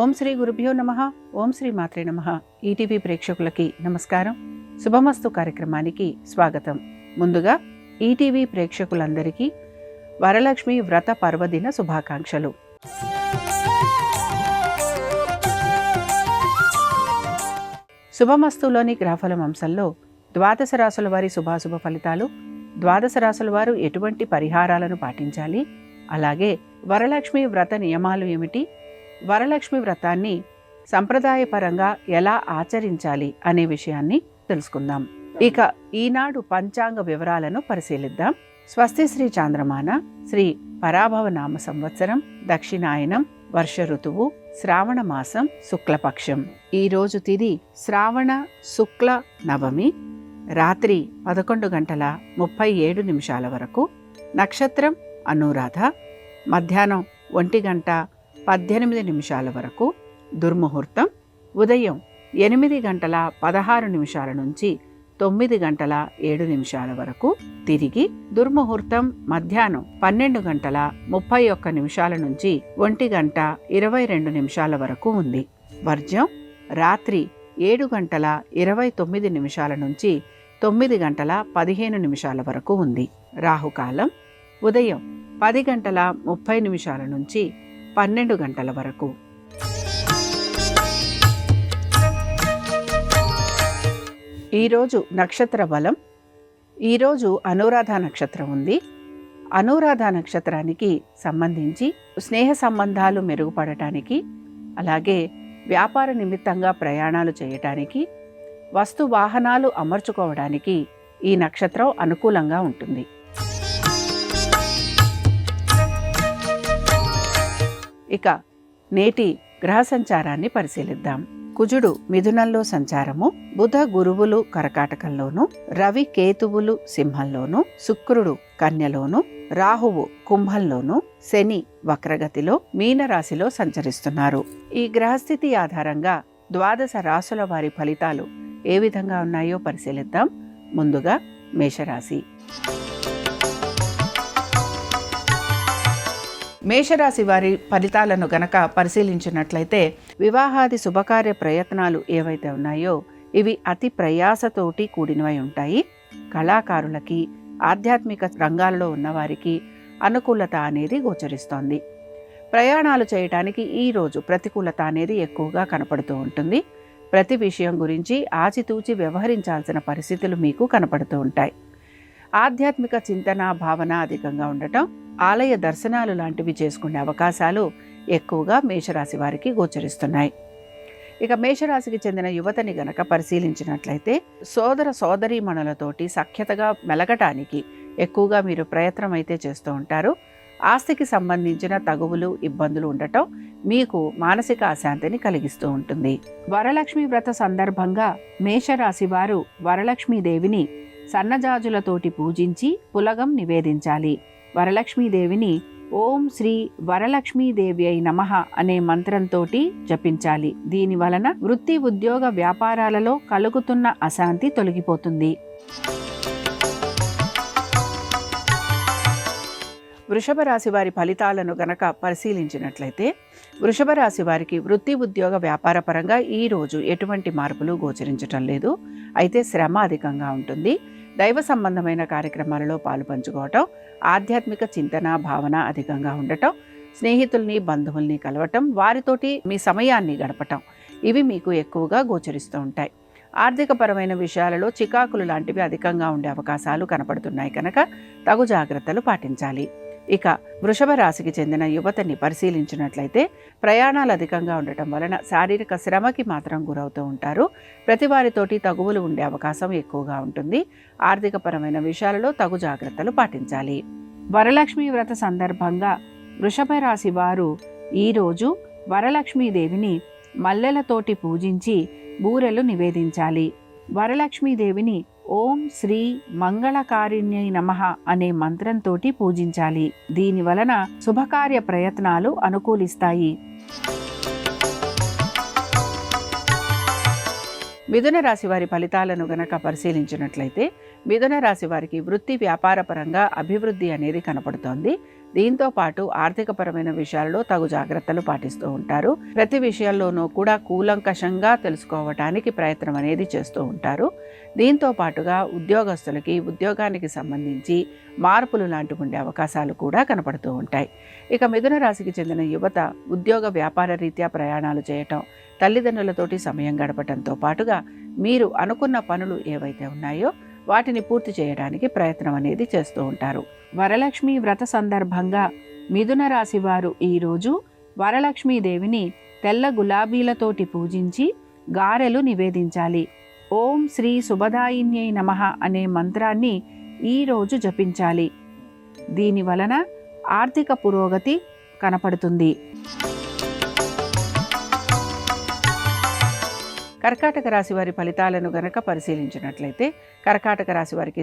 ఓం శ్రీ గురుభ్యో నమః. ఓం శ్రీ మాత్రే నమః. ఈటీవీ ప్రేక్షకులకి నమస్కారం. శుభమస్తు కార్యక్రమానికి స్వాగతం. ముందుగా ఈటీవీ ప్రేక్షకులందరికీ వరలక్ష్మి వ్రత పర్వదిన శుభాకాంక్షలు. శుభమస్తులోని గ్రహఫలం అంశంలో ద్వాదశ రాశుల వారి శుభాశుభ ఫలితాలు, ద్వాదశ రాశుల వారు ఎటువంటి పరిహారాలను పాటించాలి, అలాగే వరలక్ష్మి వ్రత నియమాలు ఏమిటి, వరలక్ష్మి వ్రతాన్ని సంప్రదాయపరంగా ఎలా ఆచరించాలి అనే విషయాన్ని తెలుసుకుందాం. ఇక ఈనాడు పంచాంగ వివరాలను పరిశీలిద్దాం. స్వస్తి శ్రీ చాంద్రమాన శ్రీ పరాభవ నామ సంవత్సరం, దక్షిణాయనం, వర్ష ఋతువు, శ్రావణ మాసం, శుక్లపక్షం. ఈరోజు తిథి శ్రావణ శుక్ల నవమి, రాత్రి 11:37 వరకు. నక్షత్రం అనురాధ, మధ్యాహ్నం 1:18 వరకు. దుర్ముహూర్తం ఉదయం 8:16 నుంచి 9:07 వరకు. తిరిగి దుర్ముహూర్తం మధ్యాహ్నం 12:31 నుంచి 1:22 వరకు ఉంది. వర్జ్యం రాత్రి 7:29 నుంచి 9:15 వరకు ఉంది. రాహుకాలం ఉదయం 10:30 నుంచి 12 గంటల వరకు. ఈరోజు నక్షత్ర బలం. ఈరోజు అనురాధ నక్షత్రం ఉంది. అనురాధ నక్షత్రానికి సంబంధించి స్నేహ సంబంధాలు మెరుగుపడటానికి, అలాగే వ్యాపార నిమిత్తంగా ప్రయాణాలు చేయటానికి, వస్తు వాహనాలు అమర్చుకోవడానికి ఈ నక్షత్రం అనుకూలంగా ఉంటుంది. ఇక నేటి గ్రహ సంచారాన్ని పరిశీలిద్దాం. కుజుడు మిథునంలో సంచారము, బుధ గురువులు కర్కాటకంలోను, రవి కేతువులు సింహంలోను, శుక్రుడు కన్యలోను, రాహువు కుంభంలోను, శని వక్రగతిలో మీనరాశిలో సంచరిస్తున్నారు. ఈ గ్రహస్థితి ఆధారంగా ద్వాదశ రాశుల వారి ఫలితాలు ఏ విధంగా ఉన్నాయో పరిశీలిద్దాం. ముందుగా మేషరాశి. మేషరాశి వారి ఫలితాలను గనక పరిశీలించినట్లయితే, వివాహాది శుభకార్య ప్రయత్నాలు ఏవైతే ఉన్నాయో ఇవి అతి ప్రయాసతోటి కూడినవై ఉంటాయి. కళాకారులకి, ఆధ్యాత్మిక రంగాల్లో ఉన్నవారికి అనుకూలత అనేది గోచరిస్తోంది. ప్రయాణాలు చేయటానికి ఈరోజు ప్రతికూలత అనేది ఎక్కువగా కనపడుతూ ఉంటుంది. ప్రతి విషయం గురించి ఆచితూచి వ్యవహరించాల్సిన పరిస్థితులు మీకు కనపడుతూ ఉంటాయి. ఆధ్యాత్మిక చింతన భావన అధికంగా ఉండటం, ఆలయ దర్శనాలు లాంటివి చేసుకునే అవకాశాలు ఎక్కువగా మేషరాశి వారికి గోచరిస్తున్నాయి. ఇక మేషరాశికి చెందిన యువతని గనక పరిశీలించినట్లయితే, సోదర సోదరీమణులతోటి సఖ్యతగా మెలగటానికి ఎక్కువగా మీరు ప్రయత్నం అయితే చేస్తూ ఉంటారు. ఆస్తికి సంబంధించిన తగువులు, ఇబ్బందులు ఉండటం మీకు మానసిక అశాంతిని కలిగిస్తూ ఉంటుంది. వరలక్ష్మి వ్రత సందర్భంగా మేషరాశి వారు వరలక్ష్మీదేవిని సన్నజాజులతోటి పూజించి పులగం నివేదించాలి. వరలక్ష్మీదేవిని ఓం శ్రీ వరలక్ష్మీదేవ్యై నమః అనే మంత్రంతో జపించాలి. దీని వలన వృత్తి, ఉద్యోగ, వ్యాపారాలలో కలుగుతున్న అశాంతి తొలగిపోతుంది. వృషభ రాశి వారి ఫలితాలను గనక పరిశీలించినట్లయితే, వృషభ రాశి వారికి వృత్తి, ఉద్యోగ, వ్యాపార పరంగా ఈరోజు ఎటువంటి మార్పులు గోచరించటం లేదు. అయితే శ్రమ అధికంగా ఉంటుంది. దైవ సంబంధమైన కార్యక్రమాలలో పాలు పంచుకోవటం, ఆధ్యాత్మిక చింతన భావన అధికంగా ఉండటం, స్నేహితుల్ని, బంధువుల్ని కలవటం, వారితోటి మీ సమయాన్ని గడపటం, ఇవి మీకు ఎక్కువగా గోచరిస్తూ ఉంటాయి. ఆర్థిక పరమైన విషయాలలో చికాకులు లాంటివి అధికంగా ఉండే అవకాశాలు కనపడుతున్నాయి కనుక తగు జాగ్రత్తలు పాటించాలి. ఇక వృషభ రాశికి చెందిన యువతని పరిశీలించినట్లయితే, ప్రయాణాలు అధికంగా ఉండటం వలన శారీరక శ్రమకి మాత్రం గురవుతూ ఉంటారు. ప్రతి వారితోటి తగువులు ఉండే అవకాశం ఎక్కువగా ఉంటుంది. ఆర్థిక పరమైన విషయాలలో తగు జాగ్రత్తలు పాటించాలి. వరలక్ష్మి వ్రత సందర్భంగా వృషభ రాశి వారు ఈరోజు వరలక్ష్మీదేవిని మల్లెలతోటి పూజించి బూరెలు నివేదించాలి. వరలక్ష్మీదేవిని ఓం శ్రీ మంగళకారిణ్యై నమః అనే మంత్రంతో పూజించాలి. దీని వలన శుభకార్య ప్రయత్నాలు అనుకూలిస్తాయి. మిథున రాశి వారి ఫలితాలను గనక పరిశీలించినట్లయితే, మిథున రాశి వారికి వృత్తి వ్యాపార పరంగా అభివృద్ధి అనేది కనపడుతోంది. దీంతో పాటు ఆర్థికపరమైన విషయాల్లో తగు జాగ్రత్తలు పాటిస్తూ ఉంటారు. ప్రతి విషయాల్లోనూ కూడా కూలంకషంగా తెలుసుకోవటానికి ప్రయత్నం అనేది చేస్తూ ఉంటారు. దీంతో పాటుగా ఉద్యోగస్తులకి ఉద్యోగానికి సంబంధించి మార్పులు లాంటివి ఉండే అవకాశాలు కూడా కనపడుతూ ఉంటాయి. ఇక మిథున రాశికి చెందిన యువత ఉద్యోగ వ్యాపార రీత్యా ప్రయాణాలు చేయటం, తల్లిదండ్రులతోటి సమయం గడపటంతో పాటుగా మీరు అనుకున్న పనులు ఏవైతే ఉన్నాయో వాటిని పూర్తి చేయడానికి ప్రయత్నం అనేది చేస్తూ ఉంటారు. వరలక్ష్మి వ్రత సందర్భంగా మిథున రాశి వారు ఈరోజు వరలక్ష్మీదేవిని తెల్ల గులాబీలతోటి పూజించి గారెలు నివేదించాలి. ఓం శ్రీ శుభదాయిన్యై నమః అనే మంత్రాన్ని ఈరోజు జపించాలి. దీని వలన ఆర్థిక పురోగతి కనపడుతుంది. కర్కాటక రాశి వారి ఫలితాలను గనక పరిశీలించినట్లయితే కర్కాటక రాశి వారికి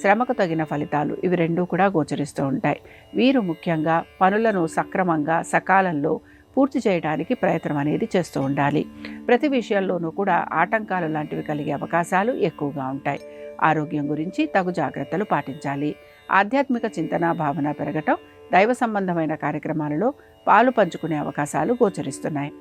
శ్రమకు తగిన ఫలితాలు ఇవి రెండూ కూడా గోచరిస్తూ ఉంటాయి. వీరు ముఖ్యంగా పనులను సక్రమంగా సకాలంలో పూర్తి చేయడానికి ప్రయత్నం అనేది చేస్తూ ఉండాలి. ప్రతి విషయంలోనూ కూడా ఆటంకాలు లాంటివి కలిగే అవకాశాలు ఎక్కువగా ఉంటాయి. ఆరోగ్యం గురించి తగు జాగ్రత్తలు పాటించాలి. ఆధ్యాత్మిక చింతన భావన పెరగటం, దైవ సంబంధమైన కార్యక్రమాలలో పాలు పంచుకునే అవకాశాలు గోచరిస్తున్నాయి.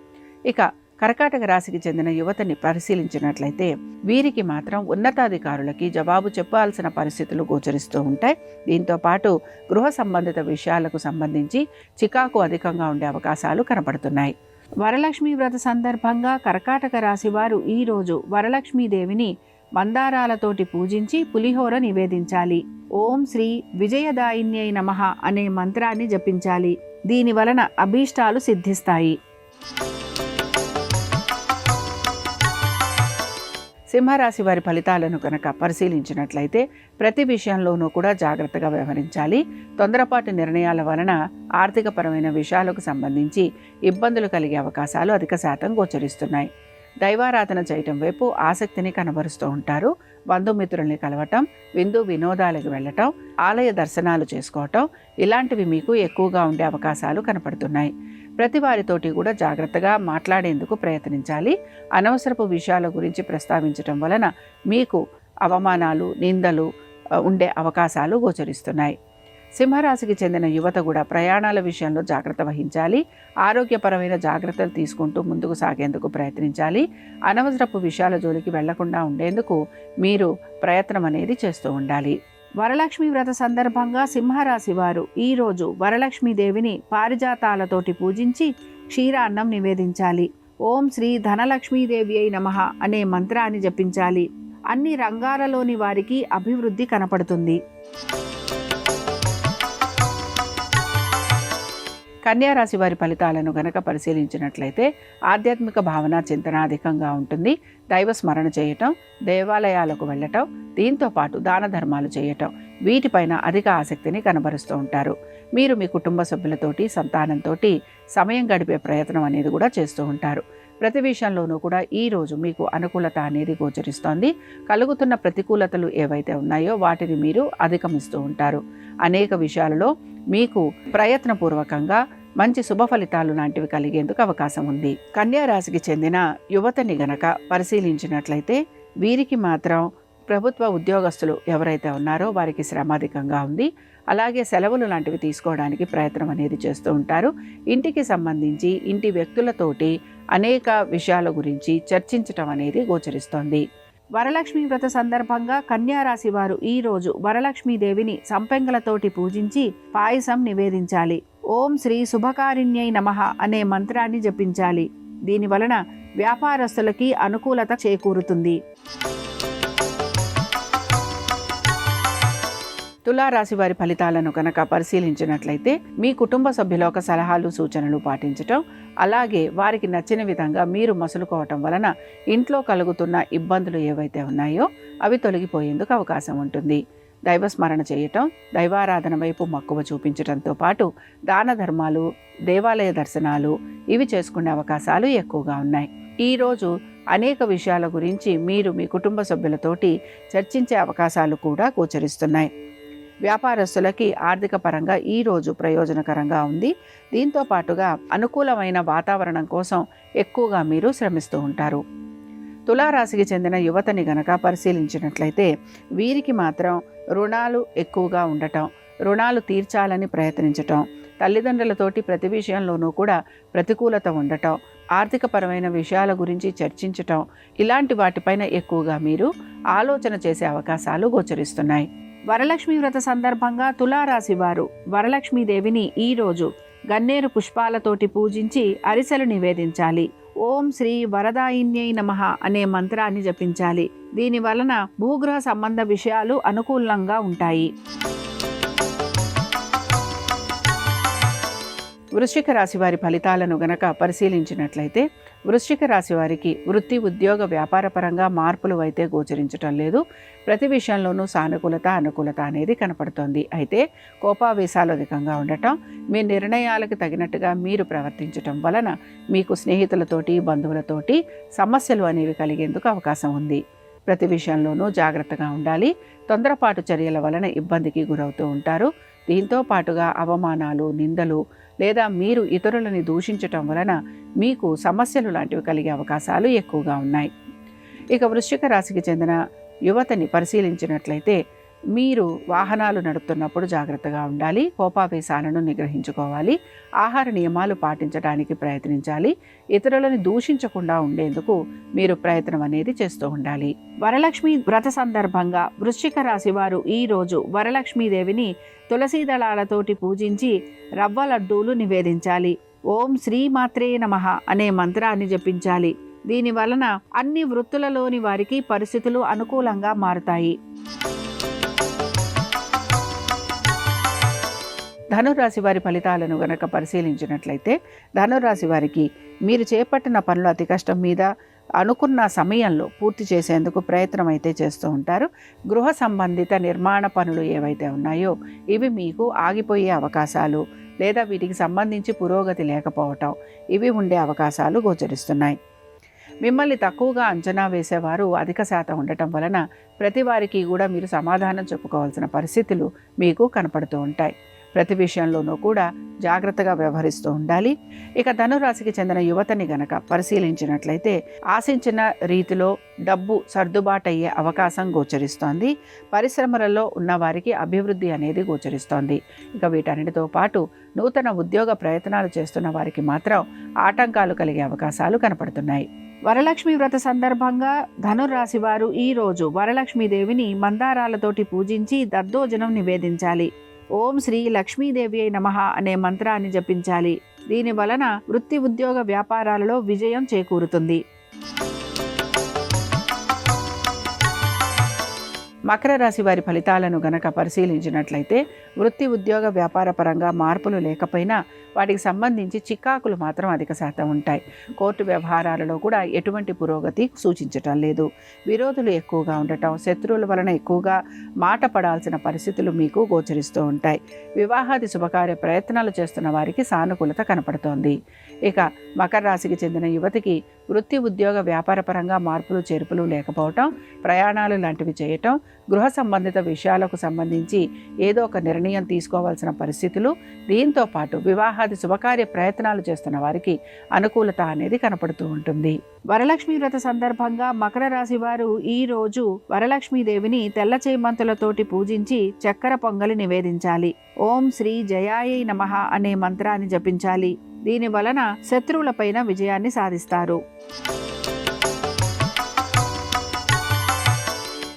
ఇక కర్కాటక రాశికి చెందిన యువతని పరిశీలించినట్లయితే వీరికి మాత్రం ఉన్నతాధికారులకి జవాబు చెప్పాల్సిన పరిస్థితులు గోచరిస్తూ ఉంటాయి. దీంతో పాటు గృహ సంబంధిత విషయాలకు సంబంధించి చికాకు అధికంగా ఉండే అవకాశాలు కనపడుతున్నాయి. వరలక్ష్మి వ్రత సందర్భంగా కర్కాటక రాశి వారు ఈరోజు వరలక్ష్మీదేవిని మందారాలతోటి పూజించి పులిహోర నివేదించాలి. ఓం శ్రీ విజయదాయిన్యై నమః అనే మంత్రాన్ని జపించాలి. దీని వలన అభీష్టాలు సిద్ధిస్తాయి. సింహరాశి వారి ఫలితాలను కనుక పరిశీలించినట్లయితే ప్రతి విషయంలోనూ కూడా జాగ్రత్తగా వ్యవహరించాలి. తొందరపాటు నిర్ణయాల వలన ఆర్థికపరమైన విషయాలకు సంబంధించి ఇబ్బందులు కలిగే అవకాశాలు అధిక శాతం గోచరిస్తున్నాయి. దైవారాధన చేయటం వైపు ఆసక్తిని కనబరుస్తూ ఉంటారు. బంధుమిత్రుల్ని కలవటం, వినోదాలకు వెళ్ళటం, ఆలయ దర్శనాలు చేసుకోవటం ఇలాంటివి మీకు ఎక్కువగా ఉండే అవకాశాలు కనపడుతున్నాయి. ప్రతి వారితోటి కూడా జాగ్రత్తగా మాట్లాడేందుకు ప్రయత్నించాలి. అనవసరపు విషయాల గురించి ప్రస్తావించటం వలన మీకు అవమానాలు, నిందలు ఉండే అవకాశాలు గోచరిస్తున్నాయి. సింహరాశికి చెందిన యువత కూడా ప్రయాణాల విషయంలో జాగ్రత్త వహించాలి. ఆరోగ్యపరమైన జాగ్రత్తలు తీసుకుంటూ ముందుకు సాగేందుకు ప్రయత్నించాలి. అనవసరపు విషయాల జోలికి వెళ్లకుండా ఉండేందుకు మీరు ప్రయత్నం అనేది చేస్తూ ఉండాలి. వరలక్ష్మి వ్రత సందర్భంగా సింహరాశి వారు ఈరోజు వరలక్ష్మీదేవిని పారిజాతాలతోటి పూజించి క్షీరాన్నం నివేదించాలి. ఓం శ్రీ ధనలక్ష్మీదేవి అయి నమః అనే మంత్రాన్ని జపించాలి. అన్ని రంగాలలోని వారికి అభివృద్ధి కనపడుతుంది. కన్యారాశి వారి ఫలితాలను గనక పరిశీలించినట్లయితే ఆధ్యాత్మిక భావన చింతన అధికంగా ఉంటుంది. దైవ స్మరణ చేయటం, దేవాలయాలకు వెళ్ళటం, దీంతో పాటు దాన ధర్మాలు చేయటం వీటిపైన అధిక ఆసక్తిని కనబరుస్తూ ఉంటారు. మీరు మీ కుటుంబ సభ్యులతోటి, సంతానంతో సమయం గడిపే ప్రయత్నం అనేది కూడా చేస్తూ ఉంటారు. ప్రతి విషయంలోనూ కూడా ఈరోజు మీకు అనుకూలత అనేది గోచరిస్తోంది. కలుగుతున్న ప్రతికూలతలు ఏవైతే ఉన్నాయో వాటిని మీరు అధిగమిస్తూ ఉంటారు. అనేక విషయాలలో మీకు ప్రయత్నపూర్వకంగా మంచి శుభ ఫలితాలు లాంటివి కలిగేందుకు అవకాశం ఉంది. కన్యా రాశికి చెందిన యువతని గనక పరిశీలించినట్లయితే వీరికి మాత్రం ప్రభుత్వ ఉద్యోగస్తులు ఎవరైతే ఉన్నారో వారికి శ్రమ అధికంగా ఉంది. అలాగే సెలవులు లాంటివి తీసుకోవడానికి ప్రయత్నం అనేది చేస్తూ ఉంటారు. ఇంటికి సంబంధించి ఇంటి వ్యక్తులతోటి అనేక విషయాల గురించి చర్చించటం అనేది గోచరిస్తోంది. వరలక్ష్మి వ్రత సందర్భంగా కన్యారాశి వారు ఈరోజు వరలక్ష్మీదేవిని సంపెంగలతోటి పూజించి పాయసం నివేదించాలి. ఓం శ్రీ శుభకారిణ్యై నమః అనే మంత్రాన్ని జపించాలి. దీని వలన వ్యాపారస్తులకి అనుకూలత చేకూరుతుంది. తులారాశి వారి ఫలితాలను కనుక పరిశీలించినట్లయితే మీ కుటుంబ సభ్యుల యొక్క సలహాలు, సూచనలు పాటించటం, అలాగే వారికి నచ్చిన విధంగా మీరు మసులుకోవటం వలన ఇంట్లో కలుగుతున్న ఇబ్బందులు ఏవైతే ఉన్నాయో అవి తొలగిపోయేందుకు అవకాశం ఉంటుంది. దైవస్మరణ చేయటం, దైవారాధన వైపు మక్కువ చూపించడంతో పాటు దాన ధర్మాలు, దేవాలయ దర్శనాలు ఇవి చేసుకునే అవకాశాలు ఎక్కువగా ఉన్నాయి. ఈరోజు అనేక విషయాల గురించి మీరు మీ కుటుంబ సభ్యులతోటి చర్చించే అవకాశాలు కూడా గోచరిస్తున్నాయి. వ్యాపారస్తులకి ఆర్థిక పరంగా ఈరోజు ప్రయోజనకరంగా ఉంది. దీంతో పాటుగా అనుకూలమైన వాతావరణం కోసం ఎక్కువగా మీరు శ్రమిస్తూ ఉంటారు. తులారాశికి చెందిన యువతని గనక పరిశీలించినట్లయితే వీరికి మాత్రం రుణాలు ఎక్కువగా ఉండటం, రుణాలు తీర్చాలని ప్రయత్నించటం, తల్లిదండ్రులతోటి ప్రతి విషయంలోనూ కూడా ప్రతికూలత ఉండటం, ఆర్థికపరమైన విషయాల గురించి చర్చించటం, ఇలాంటి వాటిపైన ఎక్కువగా మీరు ఆలోచన చేసే అవకాశాలు గోచరిస్తున్నాయి. వరలక్ష్మి వ్రత సందర్భంగా తులారాశి వారు వరలక్ష్మీదేవిని ఈరోజు గన్నేరు పుష్పాలతోటి పూజించి అరిసెలు నివేదించాలి. ఓం శ్రీ వరదాయిన్యై నమః అనే మంత్రాన్ని జపించాలి. దీని వలన భూగృహ సంబంధ విషయాలు అనుకూలంగా ఉంటాయి. వృశ్చిక రాశి వారి ఫలితాలను గనక పరిశీలించినట్లయితే వృశ్చిక రాశి వారికి వృత్తి, ఉద్యోగ, వ్యాపారపరంగా మార్పులు అయితే గోచరించటం లేదు. ప్రతి విషయంలోనూ సానుకూలత, అనుకూలత అనేది కనపడుతోంది. అయితే కోపావేశాలు అధికంగా ఉండటం, మీ నిర్ణయాలకు తగినట్టుగా మీరు ప్రవర్తించటం వలన మీకు స్నేహితులతోటి, బంధువులతోటి సమస్యలు అనేవి కలిగేందుకు అవకాశం ఉంది. ప్రతి విషయంలోనూ జాగ్రత్తగా ఉండాలి. తొందరపాటు చర్యల వలన ఇబ్బందికి గురవుతూ ఉంటారు. దీంతో పాటుగా అవమానాలు, నిందలు లేదా మీరు ఇతరులని దూషించటం వలన మీకు సమస్యలు లాంటివి కలిగే అవకాశాలు ఎక్కువగా ఉన్నాయి. ఇక వృశ్చిక రాశికి చెందిన యువతని పరిశీలించినట్లయితే మీరు వాహనాలు నడుపుతున్నప్పుడు జాగ్రత్తగా ఉండాలి. కోపావేశాలను నిగ్రహించుకోవాలి. ఆహార నియమాలు పాటించడానికి ప్రయత్నించాలి. ఇతరులను దూషించకుండా ఉండేందుకు మీరు ప్రయత్నం అనేది చేస్తూ ఉండాలి. వరలక్ష్మి వ్రత సందర్భంగా వృశ్చిక రాశి వారు ఈరోజు వరలక్ష్మీదేవిని తులసీ దళాలతోటి పూజించి రవ్వ లడ్డూలు నివేదించాలి. ఓం శ్రీ మాత్రే నమః అనే మంత్రాన్ని జపించాలి. దీని వలన అన్ని వృత్తులలోని వారికి పరిస్థితులు అనుకూలంగా మారుతాయి. ధనురాశి వారి ఫలితాలను గనక పరిశీలించినట్లయితే ధనురాశి వారికి మీరు చేపట్టిన పనులు అతి కష్టం మీద అనుకున్న సమయంలో పూర్తి చేసేందుకు ప్రయత్నం అయితే చేస్తూ ఉంటారు. గృహ సంబంధిత నిర్మాణ పనులు ఏవైతే ఉన్నాయో ఇవి మీకు ఆగిపోయే అవకాశాలు లేదా వీటికి సంబంధించి పురోగతి లేకపోవటం ఇవి ఉండే అవకాశాలు గోచరిస్తున్నాయి. మిమ్మల్ని తక్కువగా అంచనా వేసేవారు అధిక శాతం ఉండటం వలన ప్రతి వారికి కూడా మీరు సమాధానం చెప్పుకోవాల్సిన పరిస్థితులు మీకు కనపడుతూ ఉంటాయి. ప్రతి విషయంలోనూ కూడా జాగ్రత్తగా వ్యవహరిస్తూ ఉండాలి. ఇక ధనురాశికి చెందిన యువతని గనక పరిశీలించినట్లయితే ఆశించిన రీతిలో డబ్బు సర్దుబాటు అయ్యే అవకాశం గోచరిస్తోంది. పరిశ్రమలలో ఉన్న వారికి అభివృద్ధి అనేది గోచరిస్తోంది. ఇక వీటన్నిటితో పాటు నూతన ఉద్యోగ ప్రయత్నాలు చేస్తున్న వారికి మాత్రం ఆటంకాలు కలిగే అవకాశాలు కనపడుతున్నాయి. వరలక్ష్మి వ్రత సందర్భంగా ధనురాశి వారు ఈరోజు వరలక్ష్మీదేవిని మందారాలతోటి పూజించి దద్దోజనం నివేదించాలి. ఓం శ్రీ లక్ష్మీదేవి నమః అనే మంత్రాన్ని జపించాలి. దీని వలన వృత్తి, ఉద్యోగ, వ్యాపారాలలో విజయం చేకూరుతుంది. మకర రాశి వారి ఫలితాలను గనక పరిశీలించినట్లయితే వృత్తి, ఉద్యోగ, వ్యాపార పరంగా మార్పులు లేకపోయినా వాటికి సంబంధించి చికాకులు మాత్రం అధిక శాతం ఉంటాయి. కోర్టు వ్యవహారాలలో కూడా ఎటువంటి పురోగతి సూచించటం లేదు. విరోధులు ఎక్కువగా ఉండటం, శత్రువుల వలన ఎక్కువగా మాట పడాల్సిన పరిస్థితులు మీకు గోచరిస్తూ ఉంటాయి. వివాహాది శుభకార్య ప్రయత్నాలు చేస్తున్న వారికి సానుకూలత కనపడుతోంది. ఇక మకర రాశికి చెందిన యువతికి వృత్తి, ఉద్యోగ, వ్యాపార పరంగా మార్పులు, చేర్పులు లేకపోవటం, ప్రయాణాలు లాంటివి చేయటం, గృహ సంబంధిత విషయాలకు సంబంధించి ఏదో ఒక నిర్ణయం తీసుకోవాల్సిన పరిస్థితులు, దీంతో పాటు వివాహాది శుభకార్య ప్రయత్నాలు చేస్తున్న వారికి అనుకూలత అనేది కనపడుతూ ఉంటుంది. వరలక్ష్మి వ్రత సందర్భంగా మకర రాశి వారు ఈరోజు వరలక్ష్మీదేవిని తెల్ల చేమంతులతోటి పూజించి చక్కెర పొంగలి నివేదించాలి. ఓం శ్రీ జయాయై నమః అనే మంత్రాన్ని జపించాలి. దీని వలన శత్రువులపైన విజయాన్ని సాధిస్తారు.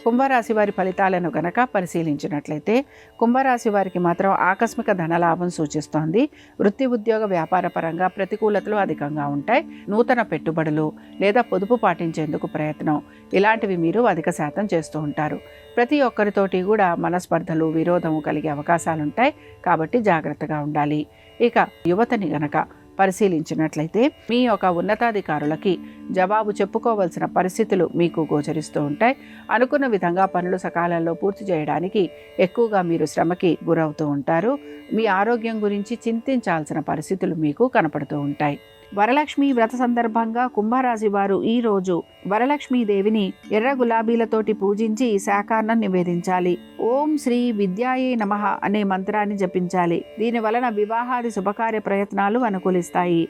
కుంభరాశి వారి ఫలితాలను గనక పరిశీలించినట్లయితే కుంభరాశి వారికి మాత్రం ఆకస్మిక ధనలాభం సూచిస్తోంది. వృత్తి, ఉద్యోగ, వ్యాపార పరంగా ప్రతికూలతలు అధికంగా ఉంటాయి. నూతన పెట్టుబడులు లేదా పొదుపు పాటించేందుకు ప్రయత్నం ఇలాంటివి మీరు అధిక శాతం చేస్తూ ఉంటారు. ప్రతి ఒక్కరితోటి కూడా మనస్పర్ధలు, విరోధము కలిగే అవకాశాలుంటాయి. కాబట్టి జాగ్రత్తగా ఉండాలి. ఇక యువతని గనక పరిశీలించినట్లయితే మీ యొక్క ఉన్నతాధికారులకి జవాబు చెప్పుకోవాల్సిన పరిస్థితులు మీకు గోచరిస్తూ ఉంటాయి. అనుకున్న విధంగా పనులు సకాలంలో పూర్తి చేయడానికి ఎక్కువగా మీరు శ్రమకి గురవుతూ ఉంటారు. మీ ఆరోగ్యం గురించి చింతించాల్సిన పరిస్థితులు మీకు కనపడుతూ ఉంటాయి. వరలక్ష్మి వ్రత సందర్భంగా కుంభరాశి వారు ఈరోజు వరలక్ష్మీదేవిని ఎర్ర గులాబీలతోటి పూజించి శాకాన్నం నివేదించాలి. ఓం శ్రీ విద్యాయే నమః అనే మంత్రాన్ని జపించాలి. దీని వలన వివాహాది శుభకార్య ప్రయత్నాలు అనుకూలిస్తాయి.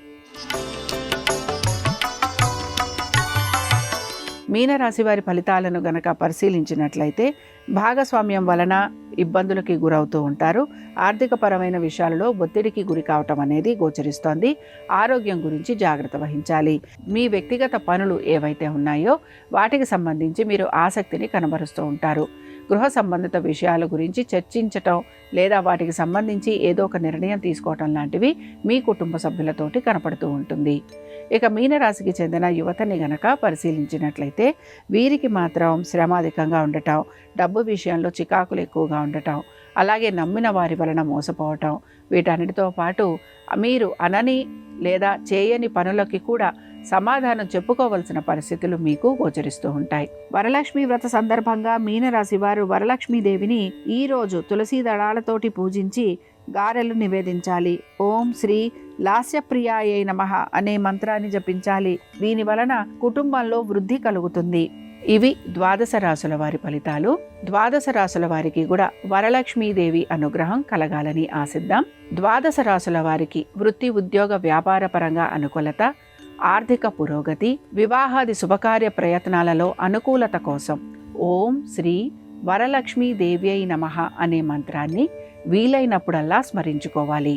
మీనరాశి వారి ఫలితాలను గనక పరిశీలించినట్లయితే భాగస్వామ్యం వలన ఇబ్బందులకి గురవుతూ ఉంటారు. ఆర్థికపరమైన విషయాలలో ఒత్తిడికి గురి కావటం అనేది గోచరిస్తోంది. ఆరోగ్యం గురించి జాగ్రత్త వహించాలి. మీ వ్యక్తిగత పనులు ఏవైతే ఉన్నాయో వాటికి సంబంధించి మీరు ఆసక్తిని కనబరుస్తూ ఉంటారు. గృహ సంబంధిత విషయాల గురించి చర్చించటం లేదా వాటికి సంబంధించి ఏదో ఒక నిర్ణయం తీసుకోవటం లాంటివి మీ కుటుంబ సభ్యులతోటి కనపడుతూ ఉంటుంది. ఇక మీనరాశికి చెందిన యువతని గనక పరిశీలించినట్లయితే వీరికి మాత్రం శ్రమ అధికంగా ఉండటం, డబ్బు విషయంలో చికాకులు ఎక్కువగా ఉండటం, అలాగే నమ్మిన వారి వలన మోసపోవటం, వీటన్నిటితో పాటు మీరు అనని లేదా చేయని పనులకి కూడా సమాధానం చెప్పుకోవలసిన పరిస్థితులు మీకు గోచరిస్తూ ఉంటాయి. వరలక్ష్మి వ్రత సందర్భంగా మీనరాశి వారు వరలక్ష్మీదేవిని ఈరోజు తులసి దళాలతోటి పూజించి గారెలు నివేదించాలి. ఓం శ్రీ లాస్యప్రియాయై నమః అనే మంత్రాన్ని జపించాలి. దీని వలన కుటుంబంలో వృద్ధి కలుగుతుంది. ఇవి ద్వాదశ రాశుల వారి ఫలితాలు. ద్వాదశ రాశుల వారికి కూడా వరలక్ష్మీదేవి అనుగ్రహం కలగాలని ఆశిద్దాం. ద్వాదశ రాశుల వారికి వృత్తి, ఉద్యోగ, వ్యాపార పరంగా అనుకూలత, ఆర్థిక పురోగతి, వివాహాది శుభకార్య ప్రయత్నాలలో అనుకూలత కోసం ఓం శ్రీ వరలక్ష్మీదేవ్యై నమః అనే మంత్రాన్ని వీలైనప్పుడల్లా స్మరించుకోవాలి.